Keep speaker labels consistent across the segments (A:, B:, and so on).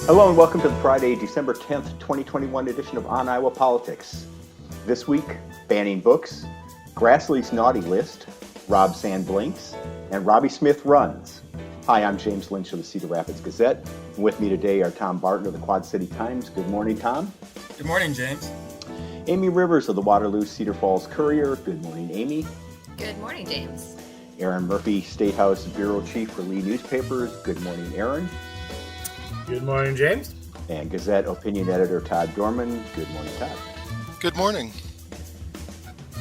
A: Hello and welcome to the Friday, December 10th, 2021 edition of On Iowa Politics. This week, banning books, Grassley's naughty list, Rob Sand blinks, and Roby Smith runs. Hi, I'm James Lynch of the Cedar Rapids Gazette. And with me today are Tom Barton of the Quad City Times. Good morning, Tom.
B: Good morning, James.
A: Amie Rivers of the Waterloo Cedar-Falls Courier. Good morning, Amie.
C: Good morning, James.
A: Erin Murphy, Statehouse Bureau Chief for Lee Newspapers. Good morning, Erin.
D: Good morning, James.
A: And Gazette Opinion Editor Todd Dorman. Good morning, Todd.
E: Good morning.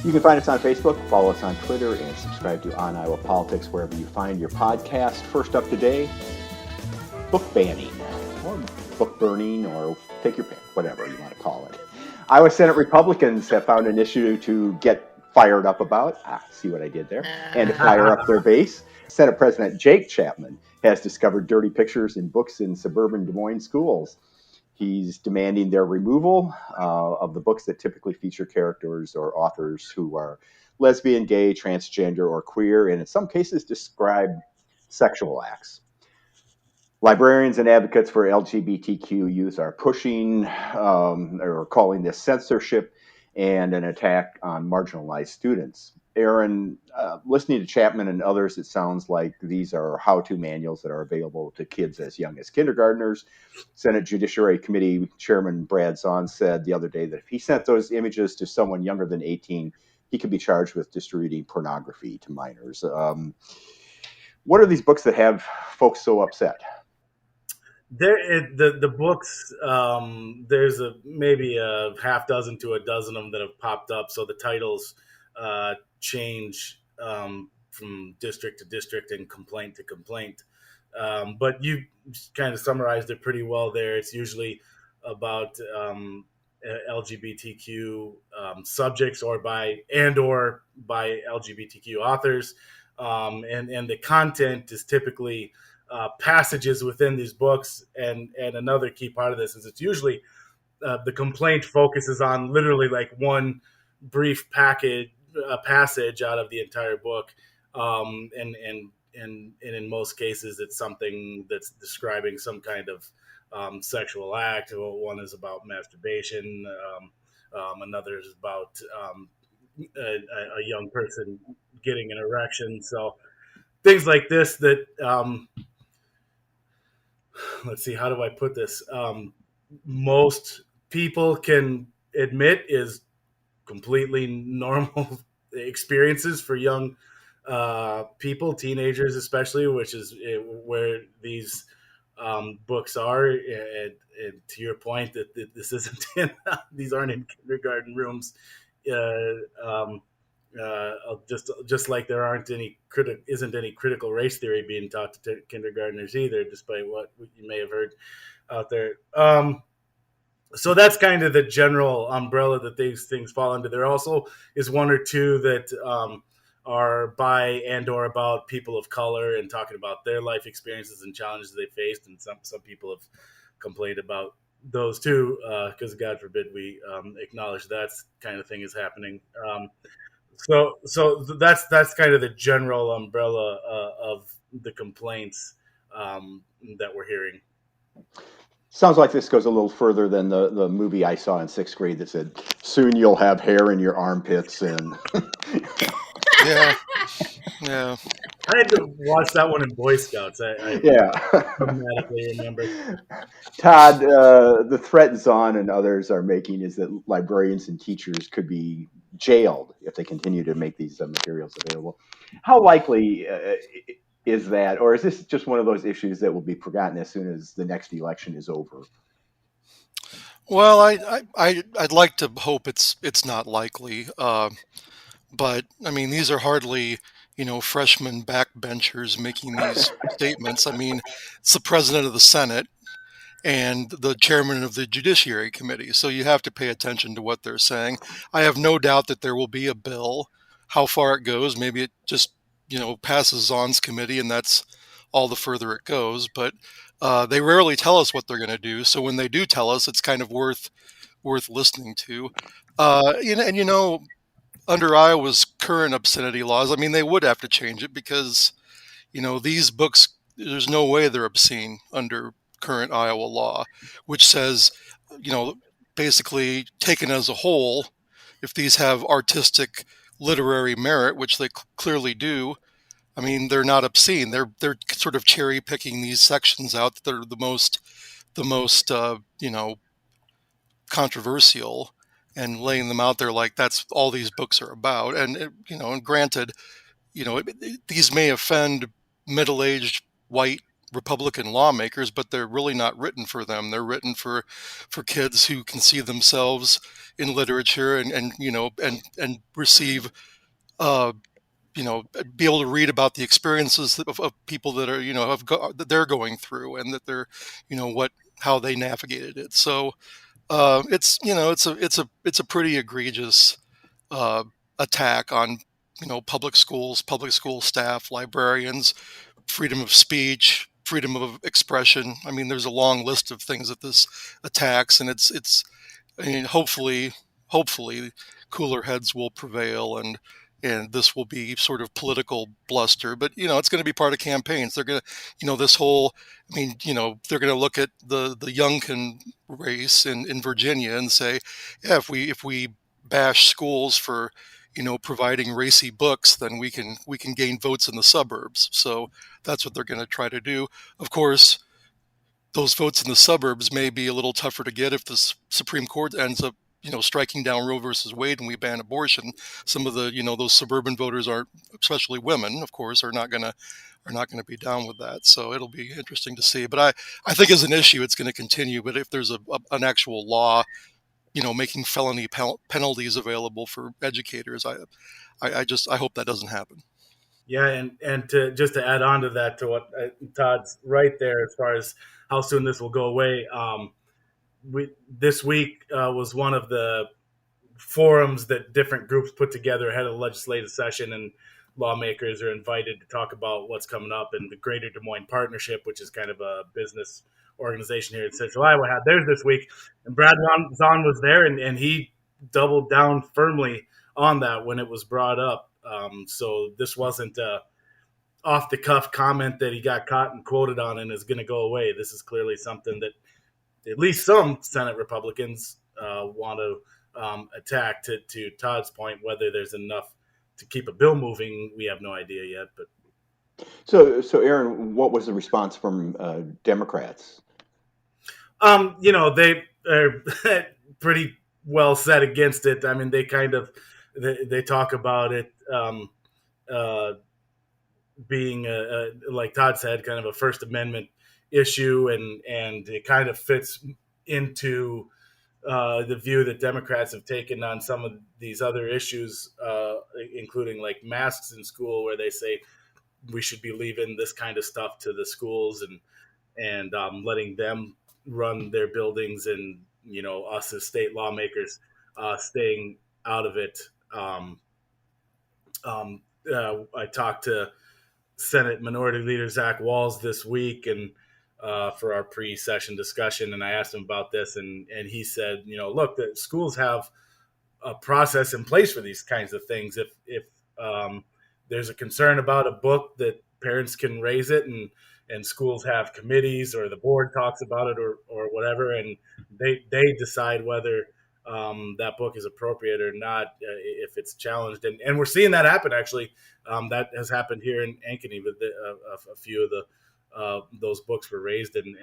A: You can find us on Facebook, follow us on Twitter, and subscribe to On Iowa Politics wherever you find your podcast. First up today, book banning, or book burning, or take your pick, whatever you want to call it. Iowa Senate Republicans have found an issue to get fired up about. See what I did there? And to fire up their base. Senate President Jake Chapman has discovered dirty pictures in books in suburban Des Moines schools. He's demanding their removal of the books that typically feature characters or authors who are lesbian, gay, transgender, or queer, and in some cases describe sexual acts. Librarians and advocates for LGBTQ youth are pushing or calling this censorship and an attack on marginalized students. Erin, listening to Chapman and others, it sounds like these are how-to manuals that are available to kids as young as kindergartners. Senate Judiciary Committee Chairman Brad Zahn said the other day that if he sent those images to someone younger than 18, he could be charged with distributing pornography to minors. What are these books that have folks so upset?
D: The books, there's maybe a half dozen to a dozen of them that have popped up. So the titles change from district to district and complaint to complaint. But you kind of summarized it pretty well there. It's usually about LGBTQ subjects or by LGBTQ authors. And the content is typically passages within these books. And another key part of this is it's usually the complaint focuses on literally like one brief passage out of the entire book. And in most cases, it's something that's describing some kind of sexual act. One is about masturbation. Another is about a young person getting an erection. So things like this that, let's see, how do I put this? Most people can admit is completely normal experiences for young people, teenagers especially, which is where these books are. And to your point, that this isn't these aren't in kindergarten rooms. Just like there isn't any critical race theory being taught to kindergartners either, despite what you may have heard out there. So that's kind of the general umbrella that these things fall under. There also is one or two that are by and or about people of color and talking about their life experiences and challenges they faced. And some people have complained about those too, because God forbid we acknowledge that kind of thing is happening. So that's kind of the general umbrella of the complaints that we're hearing.
A: Sounds like this goes a little further than the movie I saw in sixth grade that said, "Soon you'll have hair in your armpits." And
E: Yeah.
D: I had to watch that one in Boy Scouts. I automatically remember.
A: Todd, the threat Zahn and others are making is that librarians and teachers could be jailed if they continue to make these materials available. How likely is that, or is this just one of those issues that will be forgotten as soon as the next election is over?
E: Well, I'd like to hope it's not likely, but I mean these are hardly freshman backbenchers making these statements. I mean it's the president of the Senate and the chairman of the Judiciary Committee, so you have to pay attention to what they're saying. I have no doubt that there will be a bill. How far it goes, maybe it just passes Zahn's committee, and that's all the further it goes. But they rarely tell us what they're going to do. So when they do tell us, it's kind of worth listening to. Under Iowa's current obscenity laws, I mean, they would have to change it because, these books, there's no way they're obscene under current Iowa law, which says, basically taken as a whole, if these have artistic literary merit, which they clearly do, I mean, they're not obscene. They're sort of cherry picking these sections out that are the most controversial, and laying them out there like that's all these books are about. And granted, these may offend middle-aged white Republican lawmakers, but they're really not written for them. They're written for kids who can see themselves in literature and receive uh, be able to read about the experiences of people that are that they're going through, and that they're what how they navigated it. So it's a pretty egregious uh, attack on public schools, public school staff, librarians, freedom of speech, freedom of expression. I mean, there's a long list of things that this attacks, and it's I mean, hopefully, cooler heads will prevail, and this will be sort of political bluster. But it's going to be part of campaigns. They're going to, this whole. I mean, they're going to look at the Youngkin race in Virginia and say, yeah, if we bash schools for providing racy books, then we can gain votes in the suburbs. So that's what they're going to try to do. Of course, those votes in the suburbs may be a little tougher to get if the Supreme Court ends up, striking down Roe versus Wade and we ban abortion. Some of the, those suburban voters aren't, especially women, of course, are not gonna be down with that. So it'll be interesting to see. But I think as an issue, it's going to continue. But if there's an actual law, making felony penalties available for educators, I hope that doesn't happen.
D: Yeah, and to add on to that, to what Todd's right there as far as how soon this will go away. This week was one of the forums that different groups put together ahead of the legislative session, and lawmakers are invited to talk about what's coming up. And the Greater Des Moines Partnership, which is kind of a business organization here in Central Iowa, had theirs this week, and Brad Zahn was there, and he doubled down firmly on that when it was brought up. So this wasn't off the cuff comment that he got caught and quoted on and is going to go away. This is clearly something that at least some Senate Republicans want to attack. To Todd's point, whether there's enough to keep a bill moving, we have no idea yet. But
A: So Erin, what was the response from Democrats?
D: They are pretty well set against it. I mean, they talk about it being like Todd said, kind of a First Amendment issue, and it kind of fits into the view that Democrats have taken on some of these other issues, including like masks in school, where they say we should be leaving this kind of stuff to the schools and letting them run their buildings, and us as state lawmakers staying out of it. I talked to Senate Minority Leader Zach Walz this week, and for our pre-session discussion, and I asked him about this, and he said, look, the schools have a process in place for these kinds of things. If there's a concern about a book, that parents can raise it, and schools have committees, or the board talks about it, or whatever, and they decide whether that book is appropriate or not, if it's challenged. And we're seeing that happen, actually. That has happened here in Ankeny, but a few of those books were raised, and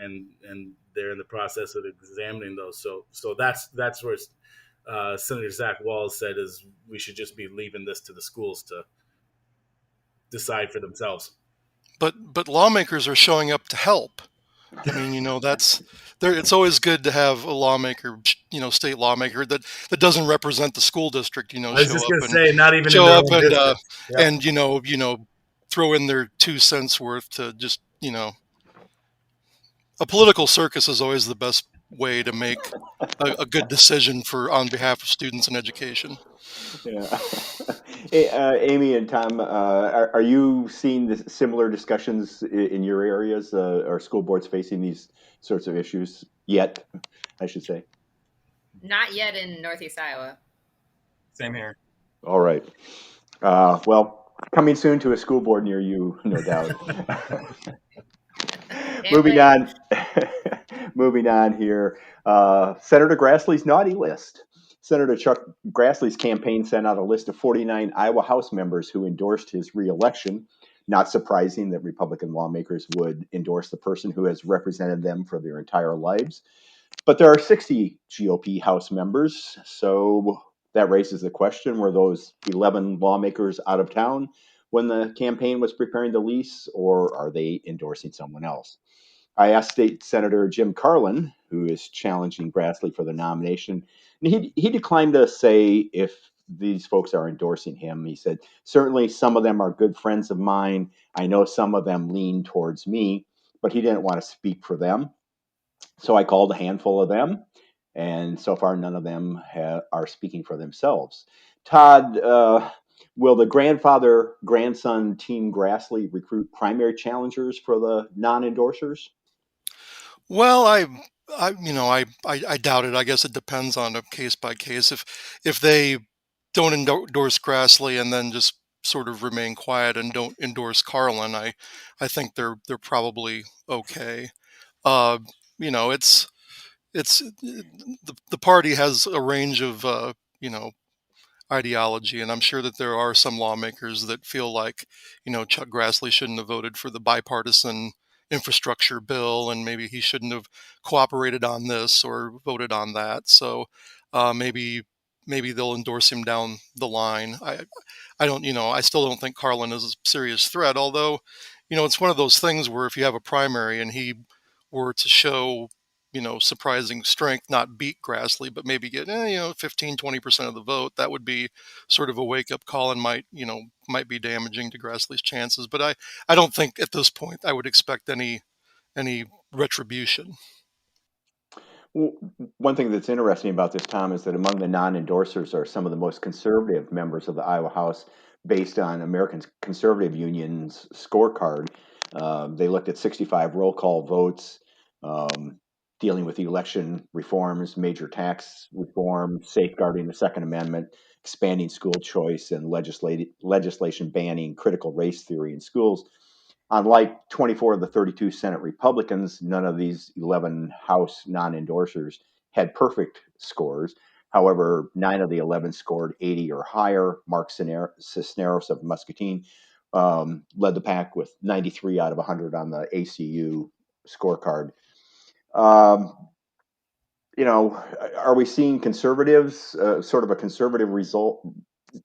D: they're in the process of examining those. So that's where Senator Zach Walz said is we should just be leaving this to the schools to decide for themselves.
E: But lawmakers are showing up to help. I mean, that's there. It's always good to have a lawmaker, state lawmaker that doesn't represent the school district.
D: I was just going to say, not even show up
E: and throw in their 2 cents worth to just a political circus is always the best way to make a good decision on behalf of students and education.
A: Yeah. Hey, Amie and Tom, are you seeing similar discussions in your areas? Are school boards facing these sorts of issues yet, I should say?
C: Not yet in Northeast Iowa.
B: Same here.
A: All right. Well, coming soon to a school board near you, no doubt. Moving
C: wait.
A: on. Moving on here. Senator Grassley's naughty list. Senator Chuck Grassley's campaign sent out a list of 49 Iowa House members who endorsed his reelection. Not surprising that Republican lawmakers would endorse the person who has represented them for their entire lives. But there are 60 GOP House members, so that raises the question, were those 11 lawmakers out of town when the campaign was preparing the lease, or are they endorsing someone else? I asked State Senator Jim Carlin, who is challenging Grassley for the nomination, and he declined to say if these folks are endorsing him. He said, certainly some of them are good friends of mine. I know some of them lean towards me, but he didn't want to speak for them. So I called a handful of them, and so far none of them are speaking for themselves. Todd, will the grandson team Grassley recruit primary challengers for the non-endorsers?
E: Well, I doubt it. I guess it depends on a case by case. If they don't endorse Grassley and then just sort of remain quiet and don't endorse Carlin, I think they're probably okay. Uh, it's the party has a range of ideology, and I'm sure that there are some lawmakers that feel like Chuck Grassley shouldn't have voted for the bipartisan infrastructure bill, and maybe he shouldn't have cooperated on this or voted on that. So maybe they'll endorse him down the line. I don't, I still don't think Carlin is a serious threat, although, it's one of those things where if you have a primary and he were to show, surprising strength, not beat Grassley, but maybe get, 15, 20% of the vote, that would be sort of a wake up call and might be damaging to Grassley's chances. But I don't think at this point I would expect any retribution.
A: Well, one thing that's interesting about this, Tom, is that among the non-endorsers are some of the most conservative members of the Iowa House based on American Conservative Union's scorecard. They looked at 65 roll call votes dealing with the election reforms, major tax reform, safeguarding the Second Amendment, expanding school choice, and legislation banning critical race theory in schools. Unlike 24 of the 32 Senate Republicans, none of these 11 House non-endorsers had perfect scores. However, 9 of the 11 scored 80 or higher. Mark Cisneros of Muscatine led the pack with 93 out of 100 on the ACU scorecard. Are we seeing conservatives, sort of a conservative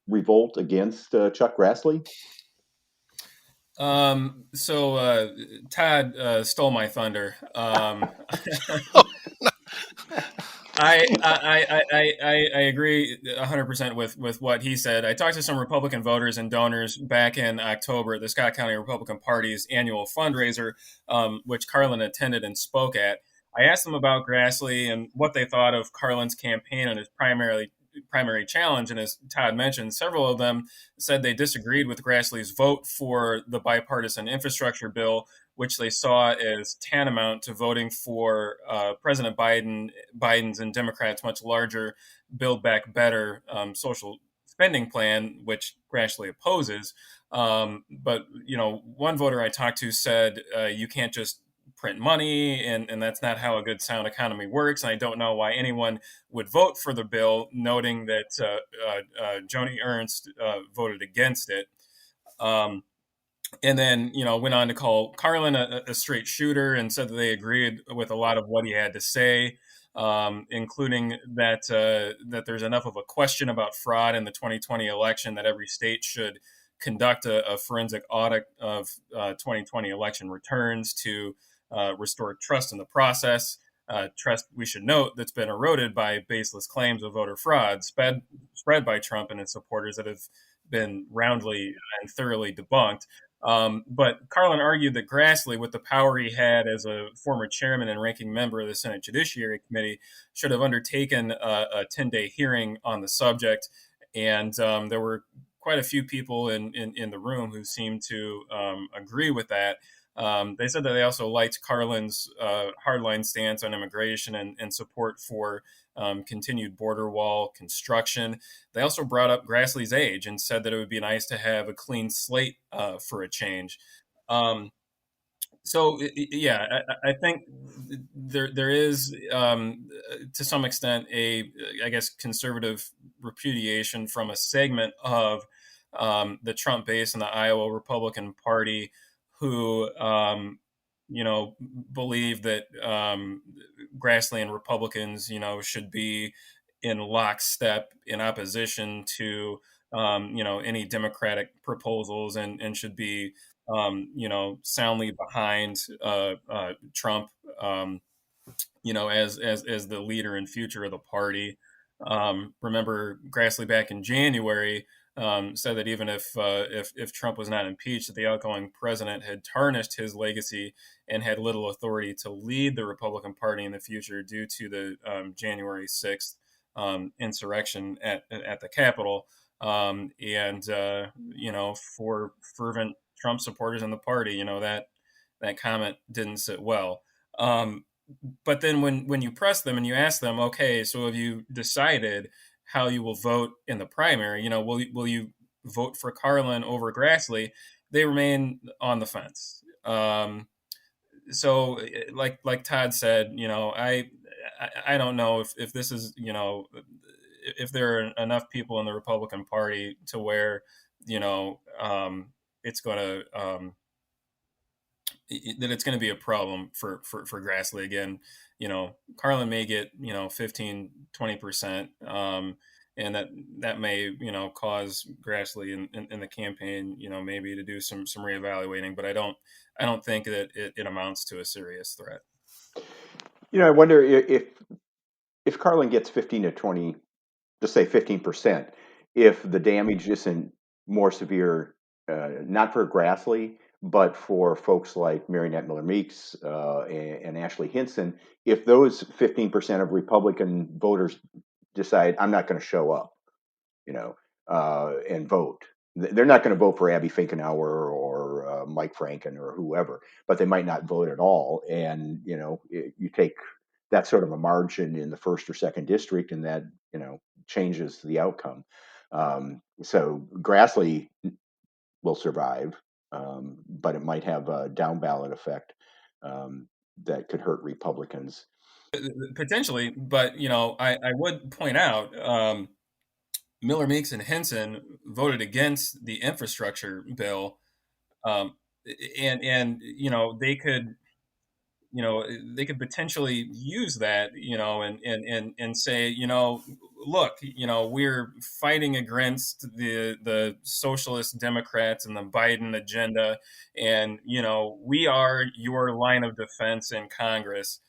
A: revolt against Chuck Grassley?
B: Todd stole my thunder. I agree 100% with what he said. I talked to some Republican voters and donors back in October at the Scott County Republican Party's annual fundraiser, which Carlin attended and spoke at. I asked them about Grassley and what they thought of Carlin's campaign and his primary challenge. And as Todd mentioned, several of them said they disagreed with Grassley's vote for the bipartisan infrastructure bill, which they saw as tantamount to voting for President Biden's and Democrats' much larger Build Back Better social spending plan, which Grassley opposes. But one voter I talked to said you can't just print money, and that's not how a good sound economy works. And I don't know why anyone would vote for the bill, noting that Joni Ernst voted against it. And then, went on to call Carlin a straight shooter and said that they agreed with a lot of what he had to say, including that there's enough of a question about fraud in the 2020 election that every state should conduct a forensic audit of 2020 election returns to restore trust in the process. Trust, we should note, that's been eroded by baseless claims of voter fraud spread by Trump and his supporters that have been roundly and thoroughly debunked. But Carlin argued that Grassley, with the power he had as a former chairman and ranking member of the Senate Judiciary Committee, should have undertaken a 10-day hearing on the subject. And there were quite a few people in the room who seemed to agree with that. They said that they also liked Carlin's hardline stance on immigration and support for continued border wall construction. They also brought up Grassley's age and said that it would be nice to have a clean slate for a change. So yeah, I think there is to some extent I guess conservative repudiation from a segment of the Trump base and the Iowa Republican Party who believe that Grassley and Republicans should be in lockstep in opposition to any Democratic proposals and should be soundly behind Trump, as the leader and future of the party. Remember, Grassley back in January said that even if Trump was not impeached, that the outgoing president had tarnished his legacy and had little authority to lead the Republican Party in the future due to the January 6th insurrection at the Capitol. And for fervent Trump supporters in the party, that comment didn't sit well. But then when you press them and you ask them, okay, so have you decided how you will vote in the primary? Will you vote for Carlin over Grassley? They remain on the fence. So like Todd said, I don't know if this is, if there are enough people in the Republican Party to where, it's going to, that it's going to be a problem for Grassley again. Carlin may get 15, 20%, and that may cause Grassley in the campaign maybe to do some reevaluating. But I don't think that it amounts to a serious threat.
A: I wonder if Carlin gets 15 to 20, just say 15%, if the damage isn't more severe, not for Grassley, but for folks like Mariannette Miller Meeks and Ashley Hinson, if those 15% of Republican voters decide I'm not going to show up, and vote, they're not going to vote for Abby Finkenauer or Mike Franken or whoever, but they might not vote at all. And you take that sort of a margin in the first or second district, and that changes the outcome. So Grassley will survive, but it might have a down ballot effect that could hurt Republicans.
B: Potentially, but I would point out Miller Meeks and Hinson voted against the infrastructure bill, and they could potentially use that, and say, look, we're fighting against the socialist Democrats and the Biden agenda, and we are your line of defense in Congress,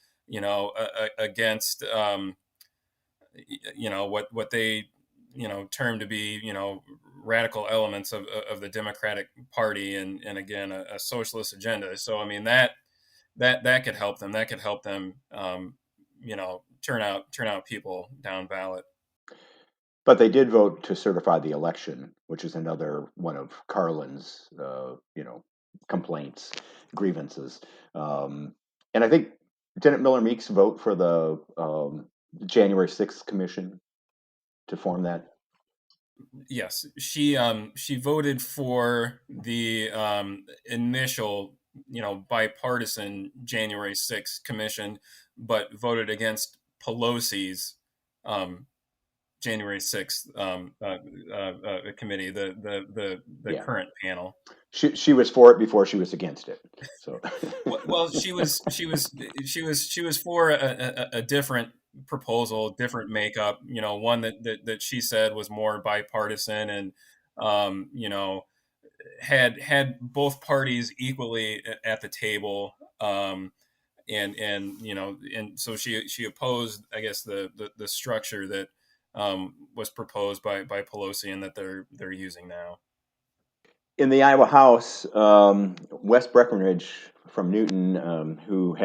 B: against what they term to be radical elements of the Democratic Party, and again a socialist agenda. So I mean that could help them. That could help them, turn out people down ballot.
A: But they did vote to certify the election, which is another one of Carlin's, complaints, grievances. And I think, didn't Miller Meeks vote for the January 6th commission to form that?
B: Yes, she voted for the initial bipartisan January 6th commission, but voted against Pelosi's January 6th committee, the current panel.
A: She was for it before she was against it. So
B: well, she was for a different proposal, different makeup. One that she said was more bipartisan and had both parties equally at the table. And so she opposed, I guess, the structure that was proposed by Pelosi and that they're using now.
A: in the Iowa House, Wes Breckenridge from Newton, who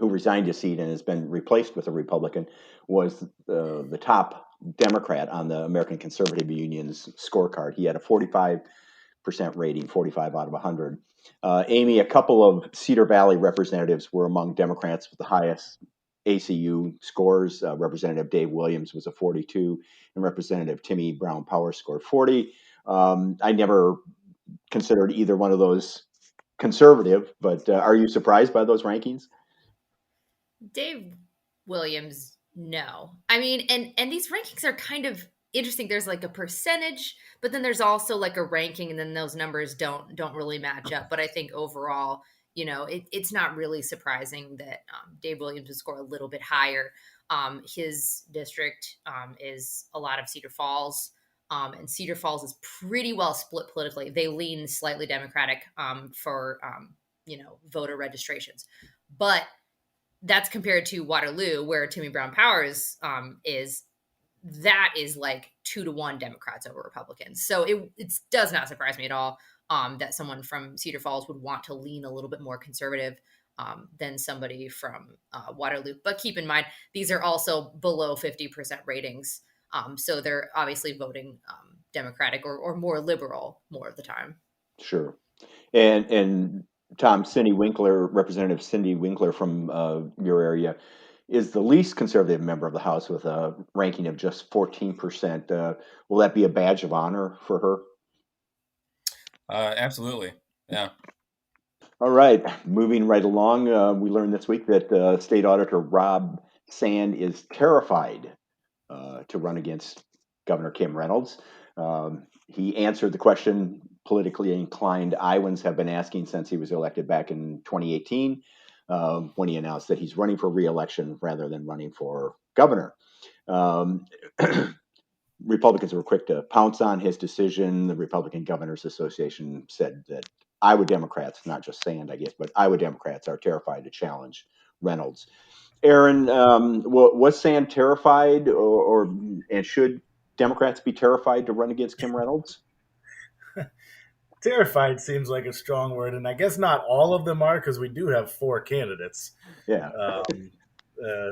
A: resigned his seat and has been replaced with a Republican, was the top Democrat on the American Conservative Union's scorecard. He had a 45% rating, 45 out of 100. Amie, a couple of Cedar Valley representatives were among Democrats with the highest ACU scores. Representative Dave Williams was a 42, and Representative Timmy Brown Power scored 40. I never considered either one of those conservative, but are you surprised by those rankings?
C: Dave Williams, no. I mean, and these rankings are kind of interesting. There's like a percentage, but then there's also like a ranking, and then those numbers don't really match up. But I think overall, it's not really surprising that Dave Williams would score a little bit higher. His district is a lot of Cedar Falls. And Cedar Falls is pretty well split politically. They lean slightly Democratic for voter registrations, but that's compared to Waterloo, where Timmy Brown Powers is. That is like 2-1 Democrats over Republicans. So it does not surprise me at all that someone from Cedar Falls would want to lean a little bit more conservative than somebody from Waterloo. But keep in mind, these are also below 50% ratings. So they're obviously voting Democratic or more liberal more of the time.
A: Sure. And Tom, Representative Cindy Winkler from your area, is the least conservative member of the House with a ranking of just 14%. Will that be a badge of honor for her?
B: Absolutely. Yeah.
A: All right. Moving right along, we learned this week that State Auditor Rob Sand is terrified to run against Governor Kim Reynolds. He answered the question politically inclined Iowans have been asking since he was elected back in 2018, when he announced that he's running for re-election rather than running for governor. Republicans were quick to pounce on his decision. The Republican Governors Association said that Iowa Democrats, not just Sand, I guess, but Iowa Democrats are terrified to challenge Reynolds. Erin, was Sand terrified, and should Democrats be terrified to run against Kim Reynolds?
D: Terrified seems like a strong word, and I guess not all of them are, because we do have 4 candidates.
A: Yeah.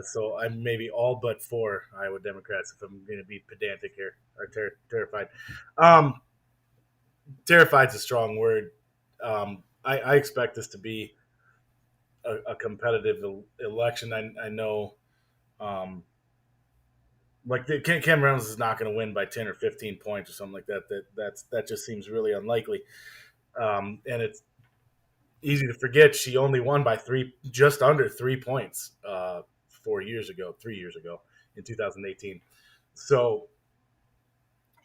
D: So I'm maybe all but 4 Iowa Democrats, if I'm going to be pedantic here, are terrified. Terrified's a strong word. I expect this to be a competitive election. I know, Kim Reynolds is not going to win by 10 or 15 points or something like that. That just seems really unlikely. And it's easy to forget she only won by just under 3 points 3 years ago in 2018. So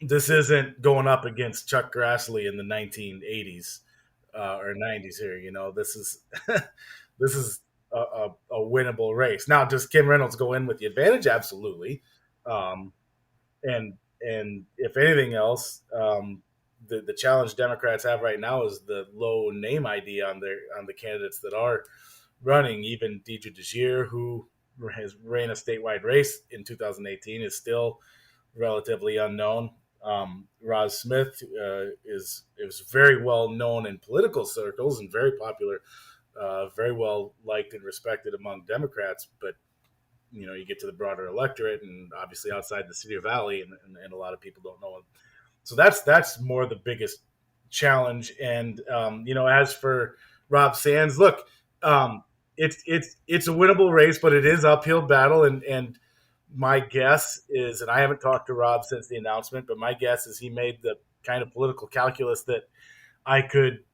D: this isn't going up against Chuck Grassley in the 1980s or 90s here. This is a winnable race. Now, does Kim Reynolds go in with the advantage? Absolutely. And if anything else, the challenge Democrats have right now is the low name ID on the candidates that are running. Even Deidre DeGier, who has ran a statewide race in 2018, is still relatively unknown. Roby Smith is very well known in political circles and very popular, very well liked and respected among Democrats, but you get to the broader electorate and obviously outside the Cedar Valley, and a lot of people don't know him. So that's more the biggest challenge. And as for Rob Sands, look, it's a winnable race, but it is uphill battle. And my guess is, and I haven't talked to Rob since the announcement, but my guess is he made the kind of political calculus that I could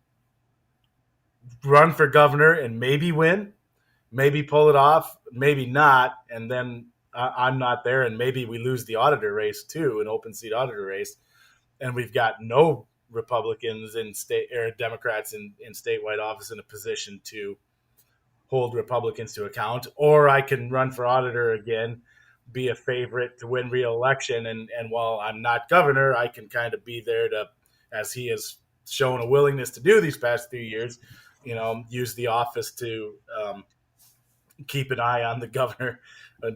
D: run for governor and maybe win, maybe pull it off, maybe not, and then I'm not there, and maybe we lose the auditor race too, an open seat auditor race, and we've got no Republicans in state or Democrats in statewide office in a position to hold Republicans to account. Or I can run for auditor again, be a favorite to win re-election, and while I'm not governor, I can kind of be there to, as he has shown a willingness to do these past 3 years, use the office to keep an eye on the governor.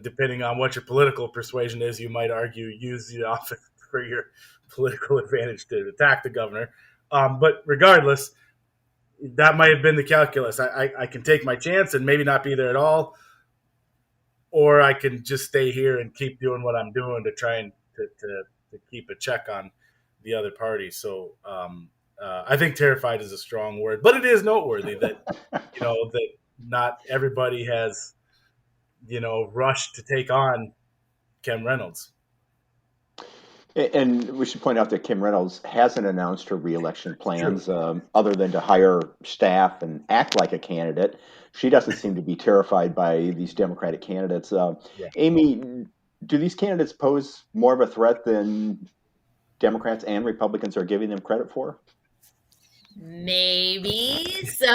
D: Depending on what your political persuasion is, you might argue use the office for your political advantage to attack the governor. But regardless, that might have been the calculus. I can take my chance and maybe not be there at all, or I can just stay here and keep doing what I'm doing to try and to keep a check on the other party. So I think terrified is a strong word, but it is noteworthy that that not everybody has rushed to take on Kim Reynolds.
A: And we should point out that Kim Reynolds hasn't announced her reelection
D: True.
A: plans, other than to hire staff and act like a candidate. She doesn't seem to be terrified by these Democratic candidates.
D: Yeah.
A: Amy, do these candidates pose more of a threat than Democrats and Republicans are giving them credit for?
C: Maybe. So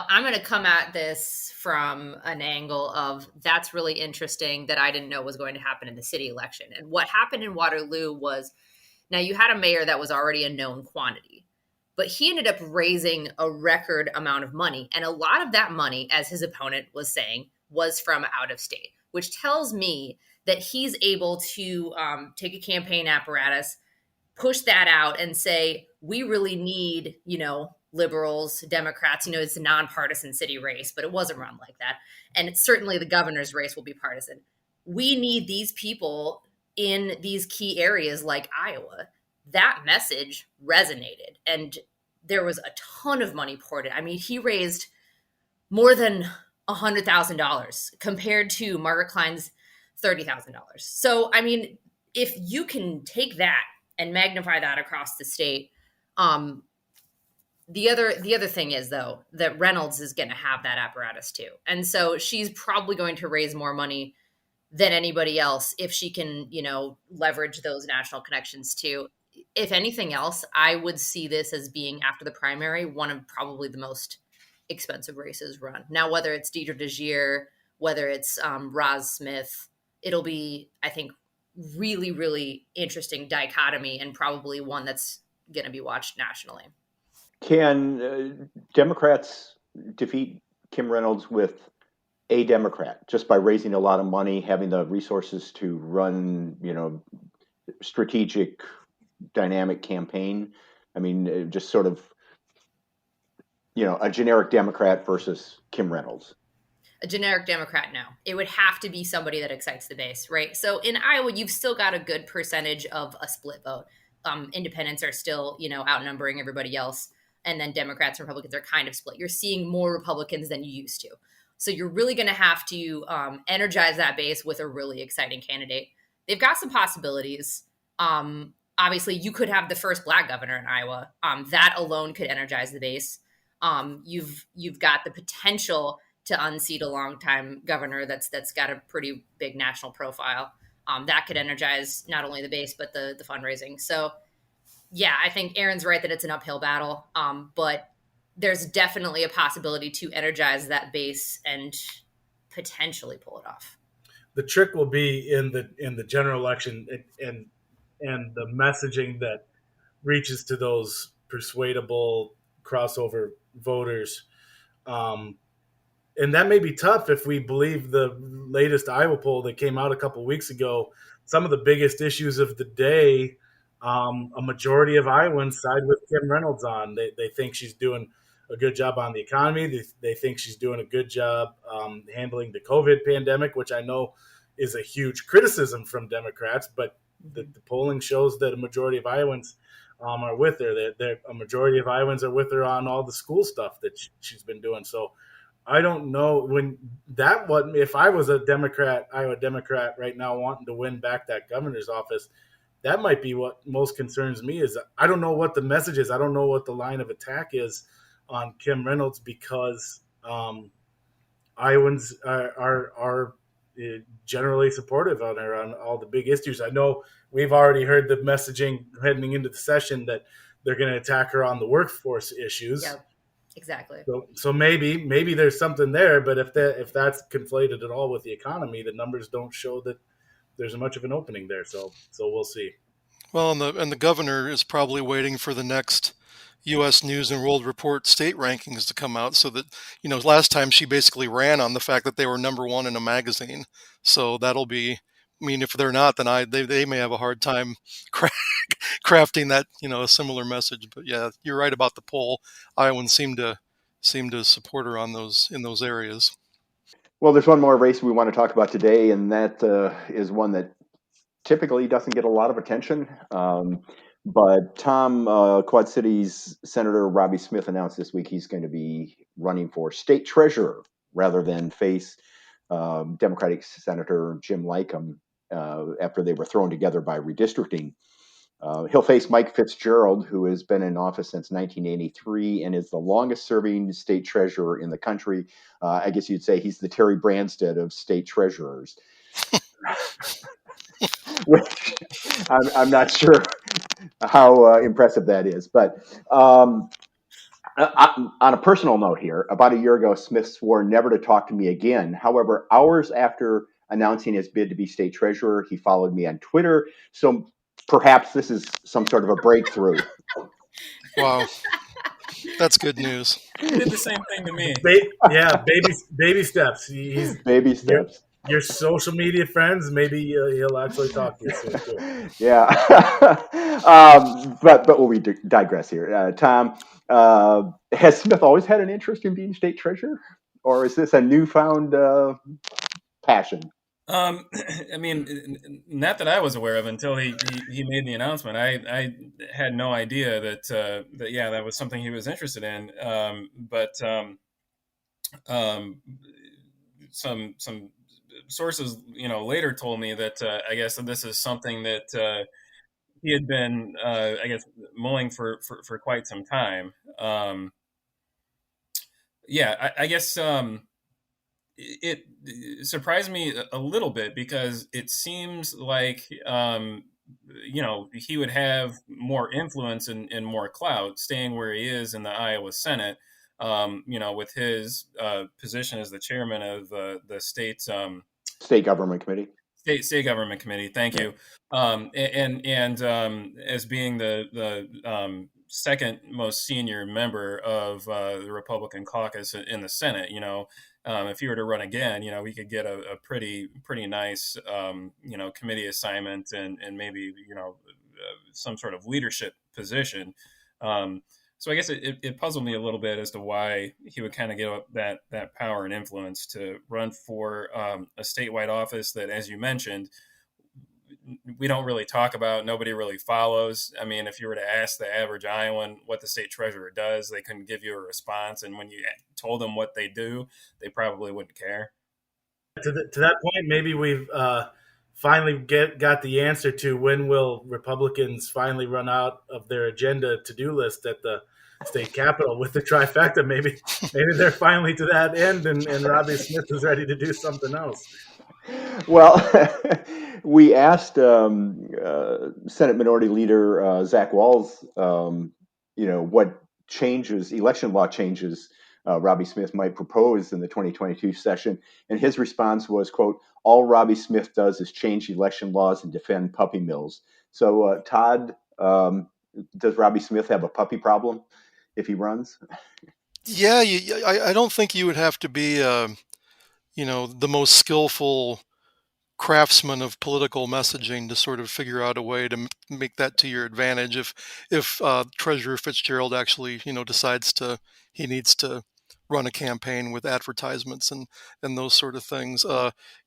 C: I'm going to come at this from an angle of that's really interesting that I didn't know was going to happen in the city election. And what happened in Waterloo was, now you had a mayor that was already a known quantity, but he ended up raising a record amount of money. And a lot of that money, as his opponent was saying, was from out of state, which tells me that he's able to take a campaign apparatus, push that out and say, we really need, liberals, Democrats, it's a nonpartisan city race, but it wasn't run like that. And certainly the governor's race will be partisan. We need these people in these key areas like Iowa. That message resonated. And there was a ton of money poured in. I mean, he raised more than $100,000 compared to Margaret Klein's $30,000. So, I mean, if you can take that and magnify that across the state. The other thing is, though, that Reynolds is going to have that apparatus too. And so she's probably going to raise more money than anybody else if she can, leverage those national connections too. If anything else, I would see this as being, after the primary, one of probably the most expensive races run. Now, whether it's Deidre DeGier, whether it's Roz Smith, it'll be, I think, really, really interesting dichotomy, and probably one that's going to be watched nationally.
A: Can Democrats defeat Kim Reynolds with a Democrat just by raising a lot of money, having the resources to run, strategic, dynamic campaign? I mean, just sort of, a generic Democrat versus Kim Reynolds.
C: A generic Democrat, no. It would have to be somebody that excites the base, right? So in Iowa, you've still got a good percentage of a split vote. Independents are still, outnumbering everybody else. And then Democrats and Republicans are kind of split. You're seeing more Republicans than you used to. So you're really going to have to energize that base with a really exciting candidate. They've got some possibilities. Obviously, you could have the first Black governor in Iowa. That alone could energize the base. You've got the potential to unseat a longtime governor that's got a pretty big national profile. That could energize not only the base, but the fundraising. So, yeah, I think Erin's right that it's an uphill battle, but there's definitely a possibility to energize that base and potentially pull it off.
D: The trick will be in the general election and the messaging that reaches to those persuadable crossover voters. And that may be tough if we believe the latest Iowa poll that came out a couple of weeks ago. Some of the biggest issues of the day, a majority of Iowans side with Kim Reynolds on. They think she's doing a good job on the economy. They think she's doing a good job handling the COVID pandemic, which I know is a huge criticism from Democrats, but the polling shows that a majority of Iowans are with her. A majority of Iowans are with her on all the school stuff that she's been doing. So I don't know if I was a Democrat, Iowa Democrat right now wanting to win back that governor's office, that might be what most concerns me. Is I don't know what the message is. I don't know what the line of attack is on Kim Reynolds, because Iowans are generally supportive on her on all the big issues. I know we've already heard the messaging heading into the session that they're going to attack her on the workforce issues.
C: Yep. Exactly.
D: So maybe there's something there, but if that's conflated at all with the economy, the numbers don't show that there's much of an opening there. So we'll see.
E: Well, and the governor is probably waiting for the next U.S. News and World Report state rankings to come out, so that last time she basically ran on the fact that they were number one in a magazine. So that'll be. I mean, if they're not, then they may have a hard time crafting that a similar message. But yeah, you're right about the poll. Iowans seem to support her in those areas.
A: Well, there's one more race we want to talk about today, and that is one that typically doesn't get a lot of attention. But Quad Cities Senator Roby Smith announced this week he's going to be running for state treasurer rather than face Democratic Senator Jim Lycum. after they were thrown together by redistricting. He'll face Mike Fitzgerald, who has been in office since 1983 and is the longest-serving state treasurer in the country. I guess you'd say he's the Terry Branstad of state treasurers. Which I'm not sure how impressive that is. But on a personal note here, about a year ago, Smith swore never to talk to me again. However, hours after announcing his bid to be state treasurer, he followed me on Twitter. So perhaps this is some sort of a breakthrough.
E: Wow. That's good news.
B: He did the same thing to me.
D: Baby steps.
A: Baby steps.
D: Your social media friends, maybe he'll actually talk to you soon too.
A: Yeah. But we digress here. Tom, has Smith always had an interest in being state treasurer, or is this a newfound passion?
B: I mean, not that I was aware of until he made the announcement. I had no idea that was something he was interested in. But some sources, later told me that I guess that this is something that he had been, mulling for quite some time. I guess it surprised me a little bit because it seems like, he would have more influence and more clout staying where he is in the Iowa Senate, with his position as the chairman of the state's
A: State Government Committee.
B: State Government Committee. Thank you. And as being the second most senior member of the Republican caucus in the Senate, if he were to run again, we could get a pretty nice, committee assignment and maybe, some sort of leadership position. So I guess it puzzled me a little bit as to why he would kind of give up that power and influence to run for a statewide office that, as you mentioned, we don't really talk about. Nobody really follows. I mean, if you were to ask the average Iowan what the state treasurer does, they couldn't give you a response. And when you told them what they do, they probably wouldn't care.
D: To that point, maybe we've finally got the answer to when will Republicans finally run out of their agenda to-do list at the state capitol with the trifecta. Maybe they're finally to that end, and Roby Smith is ready to do something else.
A: Well, we asked Senate Minority Leader Zach Walz, what election law changes Roby Smith might propose in the 2022 session, and his response was, quote, "All Roby Smith does is change election laws and defend puppy mills." So, Todd, does Roby Smith have a puppy problem if he runs?
E: Yeah, I don't think you would have to be, the most skillful craftsman of political messaging to sort of figure out a way to make that to your advantage. If Treasurer Fitzgerald actually, decides he needs to run a campaign with advertisements and those sort of things.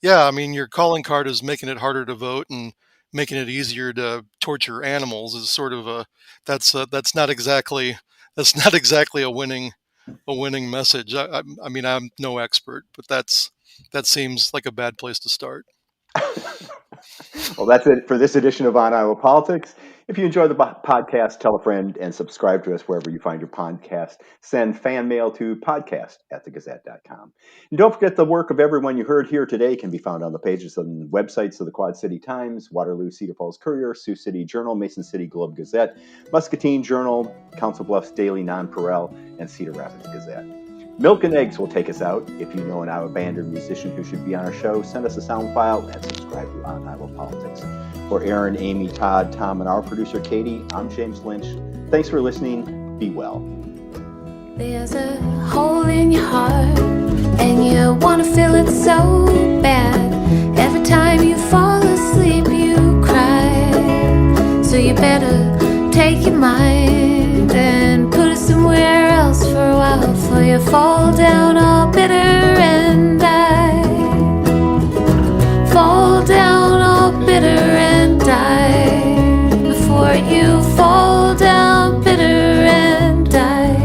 E: Your calling card is making it harder to vote and making it easier to torture animals is sort of that's not exactly a winning message. I mean, I'm no expert, but that seems like a bad place to start.
A: Well, that's it for this edition of On Iowa Politics. If you enjoy the podcast, tell a friend and subscribe to us wherever you find your podcast. Send fan mail to podcast@thegazette.com. And don't forget the work of everyone you heard here today can be found on the pages and websites of the Quad City Times, Waterloo Cedar-Falls Courier, Sioux City Journal, Mason City Globe Gazette, Muscatine Journal, Council Bluffs Daily Nonpareil, and Cedar Rapids Gazette. Milk and Eggs will take us out. If you know an Iowa band or musician who should be on our show, send us a sound file and subscribe to On Iowa Politics. For Erin, Amie, Todd, Tom, and our producer Katie, I'm James Lynch. Thanks for listening. Be well.
F: There's a hole in your heart, and you want to fill it so bad. Every time you fall asleep, you cry. So you better take your mind and put it somewhere else for a while, before you fall down all bitter and die. Fall down all bitter and die, before you fall down bitter and die.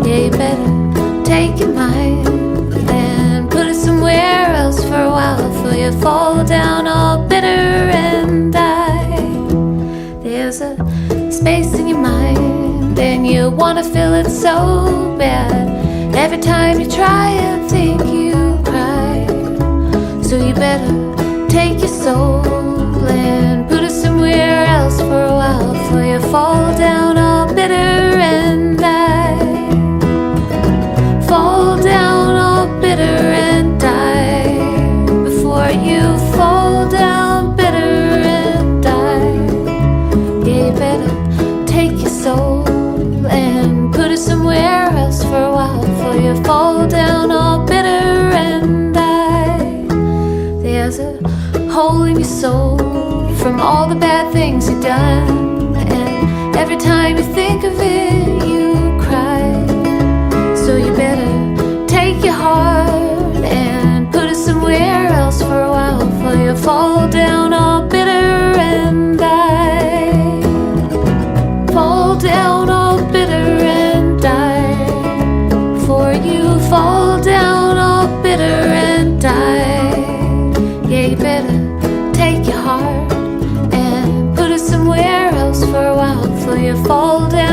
F: Yeah, you better take your mind and put it somewhere else for a while, before you fall down all bitter and you wanna feel it so bad. Every time you try and think you cry. So you better take your soul and put it somewhere else for a while, before you fall down all bitter and die. Fall down all bitter and die, before you fall down bitter and die. Yeah, you better take your soul and put it somewhere else for a while, before you fall down all bitter and die. There's a hole in your soul from all the bad things you've done, and every time you think of it, you cry. So you better take your heart and put it somewhere else for a while, before you fall down all bitter and die. Fall down all bitter and die, before you fall down all bitter and die. Yeah, you better take your heart and put it somewhere else for a while, before you fall down